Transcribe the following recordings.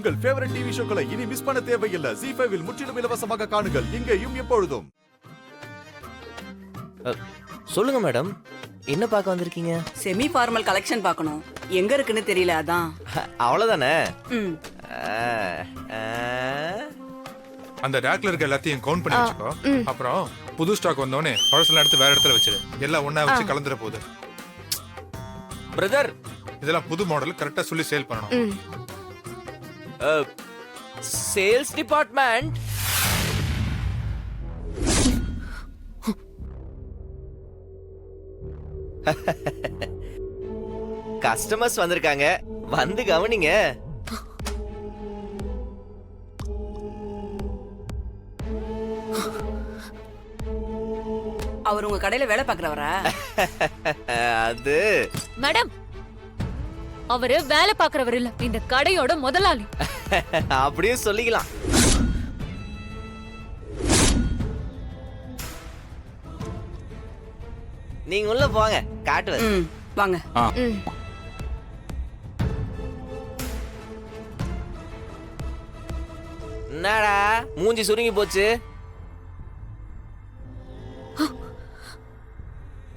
உங்கள் favourite TV ஷோக்களை இனி miss பண்ண தேவையில்லை. ZEE5 இல் முற்றிலும் இலவசமாக காணுங்கள். இங்கேயும் எப்பொழுதும். சொல்லுங்க மேடம், என்ன பார்க்க வந்திருக்கீங்க? செமி ஃபார்மல் கலெக்ஷன் பார்க்கணும். எங்க இருக்குன்னு தெரியல, அதான். அவ்வளவுதானே. அந்த ரேக்ல இருக்க எல்லாத்தையும் கவுண்ட் பண்ணி வச்சுக்கோ. அப்புறம் புது ஸ்டாக் வந்தோடனே பழசெல்லாம் எடுத்து வேற இடத்துல வச்சிரு. எல்லாம் ஒண்ணா வச்சு கலந்துற போகுது. பிரதர், இதெல்லாம் புது மாடல், கரெக்டா சொல்லி சேல் பண்ணணும். Sales department. கஸ்டமர்ஸ் வந்திருக்காங்க, வந்து கவனிங்க. அவர் உங்க கடையில வேலை பாக்குறவரா? அது மேடம், அவரு வேலை பாக்குறவர் இல்ல, இந்த கடையோட முதலாளி. அப்படியே சொல்லிக்கலாம். நீங்க உள்ள போங்க, காட்டுவது. வாங்க. என்னடா மூஞ்சி சுருங்கி போச்சு?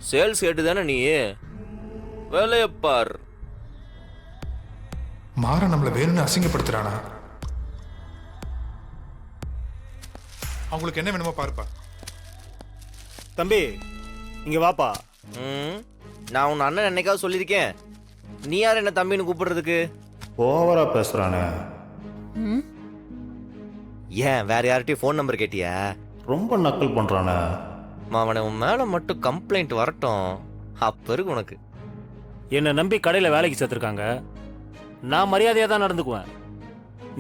சேல்ஸ் கேட்டு தானே நீ வேலைய பார். மாற நம்மள வேணும்னு அசிங்கப்படுத்துறானா? அவங்களுக்கு என்ன வேணுமோ பாருப்பா. தம்பி, இங்க வாப்பா. நான் உன் அண்ணன் என்னைக்காவது சொல்லியிருக்கேன்? நீ யார் என்ன தம்பின்னு கூப்பிடுறதுக்கு? ஓவரா பேசுறானே. ஏன் வேற யார்கிட்டயும் ஃபோன் நம்பர் கேட்டியா? ரொம்ப நக்கல் பண்றானே. அவனை உன் மேல மட்டும் கம்ப்ளைண்ட் வரட்டும், அப்ப இருக்கு உனக்கு. என்னை நம்பி கடையில வேலைக்கு சேர்த்திருக்காங்க, நான் மரியாதையா தான் நடந்துக்குவேன்.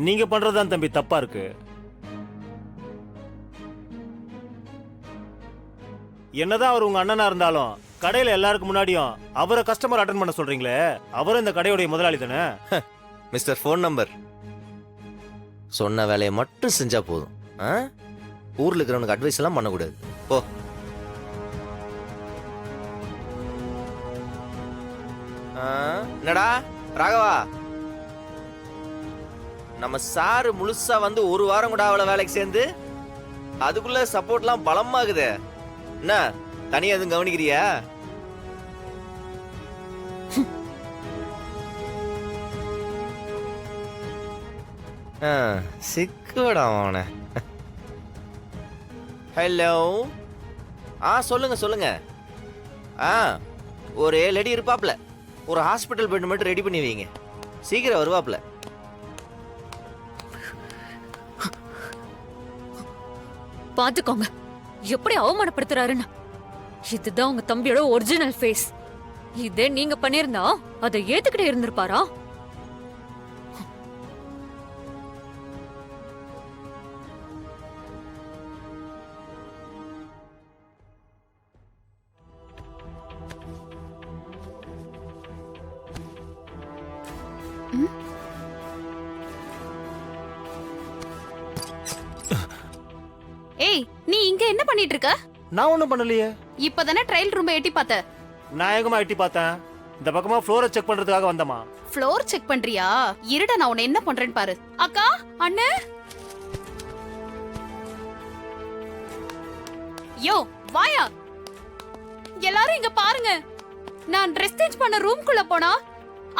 நீங்க பண்றதுதான் தம்பி தப்பா இருக்கு. என்னதான் அவர் உங்க அண்ணனா இருந்தாலும் கடையில எல்லாருக்கும் முன்னாடியும் அவரை கஸ்டமர் அட்டெண்ட் பண்ண சொல்றீங்களே, அவரும் இந்த கடையோடைய முதலாளி தானே. மிஸ்டர் ஃபோன் நம்பர், சொன்ன வேலையை மட்டும் செஞ்சா போதும். ஊர்ல இருக்கிறவனுக்கு அட்வைஸ் எல்லாம் பண்ணக்கூடாது. போ. என்னடா ராகவா, நம்ம சாரு முழுசா வந்து ஒரு வாரம் கூட அவளை வேலைக்கு சேர்ந்து அதுக்குள்ள சப்போர்ட்லாம் பலமாகுது. என்ன தனியா எதுவும் கவனிக்கிறியா? சிக்குடா அவனை. ஹலோ, சொல்லுங்க சொல்லுங்க. ஒரு லேடி இருப்பாப்ல, ஒரு ஹாஸ்பிட்டல் பெட் மட்டும் ரெடி பண்ணி வைங்க, சீக்கிரம் வருவாப்ல. பாத்துக்கோங்க எப்படி அவமானப்படுத்துறாருன்னு. இதுதான் உங்க தம்பியோட ஒரிஜினல் ஃபேஸ். இதே நீங்க பண்ணிருந்தா அதை ஏத்துக்கிட்டே இருந்திருப்பாரா? ஏய், நீ இங்க என்ன பண்ணிட்டு இருக்க? நான் ஒண்ணும் பண்ணலையே. இப்பதானே ட்ரையல் ரூம் எட்டி பார்த்த. நான் எங்கமா எட்டி பார்த்தேன்? இந்த பக்கமா ஃப்ளோரை செக் பண்றதுக்காக வந்தமா. ஃப்ளோர் செக் பண்றியா? இருடா, நான் உன்னை என்ன பண்றேன்னு பாரு. அக்கா, அண்ணே, யோ வாயா, எல்லாரும் இங்க பாருங்க. நான் ட்ரெஸ் சேஞ்ச் பண்ண ரூம்குள்ள போனா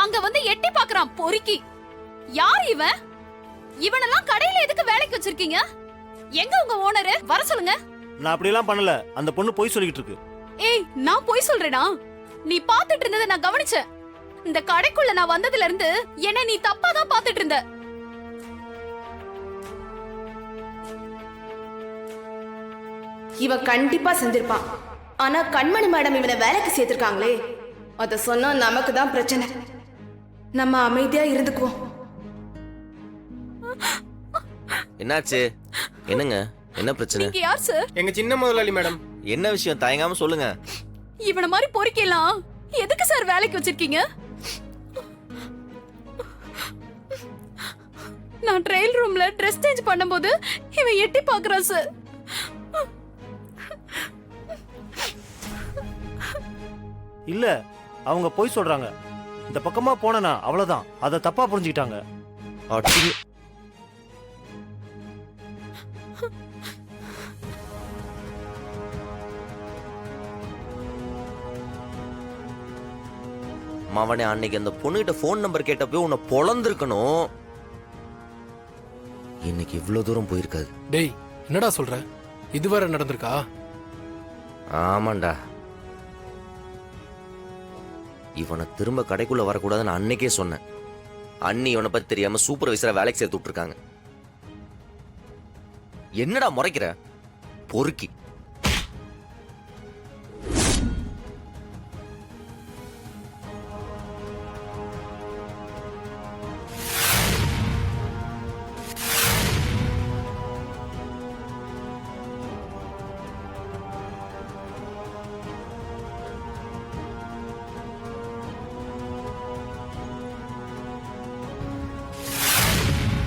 அங்க வந்து எட்டி பாக்குறான் பொறுக்கி. யார் இவன்? இவனெல்லாம் கடையில எதுக்கு வேலைக்கு வச்சிருக்கீங்க? எங்க உங்க ஓனர்? வர சொல்லுங்க. நான் அப்படி எல்லாம் பண்ணல, அந்த பொண்ணு போய் சொல்லிட்டு இருக்கு. ஏய், நான் போய் சொல்றேனா? நீ பாத்துட்டு இருந்ததை நான் கவனிச்சேன். இந்த கடைக்குள்ள நான் வந்ததுல இருந்து என்ன நீ தப்பா தான் பாத்துட்டு இருந்த. இவன் கண்டிப்பா செஞ்சிருப்பான். ஆனா கண்மணி மேடம் இவனை வேலைக்கு சேர்த்திருக்காங்களே, அத சொன்னா நமக்கு தான் பிரச்சனை. நம்ம அமைதியா இருந்துக்குவோம். என்னாச்சு? என்னங்க, என்ன பிரச்சனை? நீங்க யார் சார்? எங்க சின்ன முதலாளி மேடம். என்ன விஷயம்? தயங்காம சொல்லுங்க. இவன மாதிரி பொறுக்கலாம் எதுக்கு சார் வேலைக்கு வச்சிருக்கீங்க? நான் ட்ரையல் ரூம்ல ட்ரெஸ் சேஞ்ச் பண்ணும்போது இவன் எட்டி பாக்குறான் சார். இல்ல, அவங்க போய் சொல்றாங்க. இந்த பக்கமா போனா அவ்வளவுதான், அத தப்பா புரிஞ்சுக்கிட்டாங்க. மவனே, அன்னைக்கு அந்த பொண்ணுகிட்ட ஃபோன் நம்பர் கேட்டப்போ உன்னை பொழந்திருக்கணும். இன்னைக்கு இவ்வளவு தூரம் போயிருக்காது. டேய், என்னடா சொல்ற? இதுவரை நடந்திருக்கா? ஆமாண்டா. இவனை திரும்ப கடைக்குள்ள வரக்கூடாதுன்னு அன்னைக்கே சொன்னேன். அண்ணி இவனை பத்தி தெரியாம சூப்பர்வைசரா வேலைக்கு சேர்த்து விட்டுருக்காங்க. என்னடா முறைக்கிற பொறுக்கி?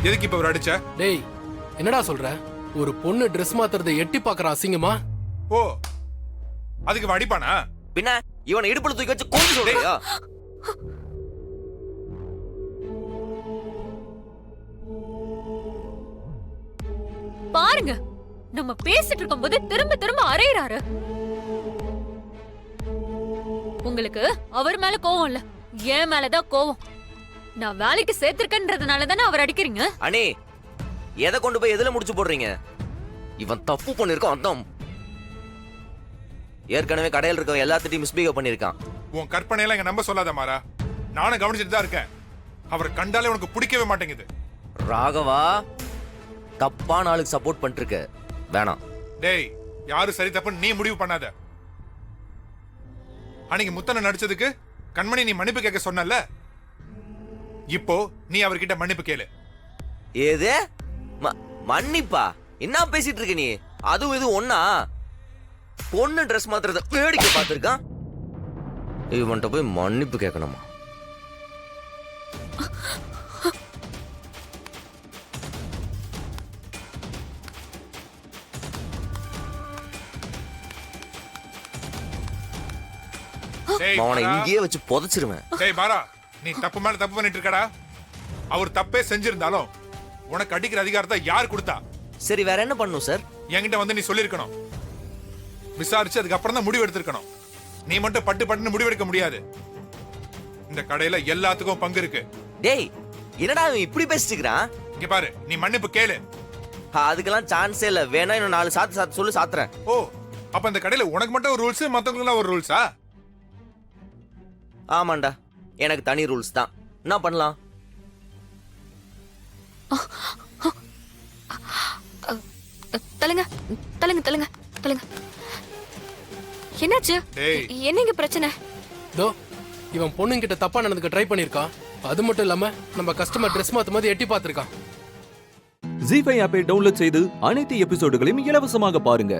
எதுக்கு இப்ப அவர் அடிச்ச? டேய், என்னடா சொல்ற? ஒரு பொண்ணு ட்ரெஸ் மாத்துறதை எட்டி பாக்குற அசிங்கமா? ஓ, அதுக்கு இவன் அடிப்பானா? பின்ன இவனை இடுப்புல தூக்கி வச்சு கொண்டு சொல்றியா? பாருங்க, நம்ம பேசிட்டு இருக்கும்போது திரும்ப திரும்ப அறையறாரு. உங்களுக்கு அவர் மேல கோவம் இல்ல, என் மேலதான் கோவம். நான் வேலைக்கு சேர்த்திருக்கேன்றதுனால தானே அவர் அடிக்கிறீங்க. அண்ணே, எதை கொண்டு போய் எதுல முடிச்சு போடுறீங்க? இவன் தப்பு பண்ணிருக்கான். அதான் ஏற்கனவே கடையில் இருக்க எல்லாத்திட்டையும் மிஸ்பிஹேவ் பண்ணிருக்கான். உன் கற்பனையெல்லாம் இங்க நம்ப சொல்லாத மாறா. நானும் கவனிச்சுட்டு தான் இருக்கேன். அவரை கண்டாலே உனக்கு பிடிக்கவே மாட்டேங்குது. ராகவா, தப்பான ஆளுக்கு சப்போர்ட் பண்ணிருக்க. வேணாம். டேய், யாரு சரி தப்புன்னு நீ முடிவு பண்ணாத. அன்னைக்கு முத்தனை நடிச்சதுக்கு கண்மணி நீ மன்னிப்பு கேட்க சொன்னல, இப்போ நீ அவர்கிட்ட மன்னிப்பு கேளு. ஏது மன்னிப்பா? என்ன பேசிட்டு இருக்க நீ? அதுவும் இது ஒன்னா? பொண்ணு ட்ரெஸ் மாத்துறத வேடிக்கை பார்த்திருக்கான். இவன்ட்ட போய் மன்னிப்பு கேட்கணுமா? டேய் அவனை மாறா. இங்கேயே வச்சு புதைச்சிருவேன். டேய் மாறா, நீ தப்பு மேல தப்பு பண்ணிட்டு இருக்கடா. அவர் தப்பே செஞ்சிருந்தாலும் உனக்கு அடிக்கிற அதிகாரத்தை யார் கொடுத்தா? சரி, வேற என்ன பண்ணும் சார்? என்கிட்ட வந்து நீ சொல்லிருக்கணும். விசாரிச்சு அதுக்கு அப்புறம் தான் முடிவு எடுத்திருக்கணும். நீ மட்டும் பட்டு பட்டுன்னு முடிவெடுக்க முடியாது. இந்த கடையில எல்லாத்துக்கும் பங்கு இருக்கு. டேய், என்னடா அவன் இப்படி பேசிக்கிறான்? இங்க பாரு, நீ மன்னிப்பு கேளு. அதுக்கெல்லாம் சான்ஸே இல்ல. வேணா இன்னும் 4 சாத்து சொல்லு, சாத்துறேன். ஓ, அப்ப இந்த கடையில உனக்கு மட்டும் ஒரு ரூல்ஸ், மத்தவங்களுக்கு ஒரு ரூல்ஸா? ஆமாண்டா, எனக்கு தனி ரூல்ஸ் தான். என்ன பண்ணலாம்? தள்ளுங்க தள்ளுங்க தள்ளுங்க தள்ளுங்க. என்னாச்சு? டேய். என்னங்க பிரச்சனை? தோ, இவன் பொண்ணுங்கிட்ட தப்பா நடந்துக்க ட்ரை பண்ணிருக்கான். அது மட்டும் இல்லாம நம்ம கஸ்டமர் ட்ரெஸ் மாத்தும் போது எட்டி பார்த்திருக்கான். ஜீ5 ஆப்பை டவுன்லோட் செய்து அனைத்து எபிசோடுகளையும் இலவசமாக பாருங்க.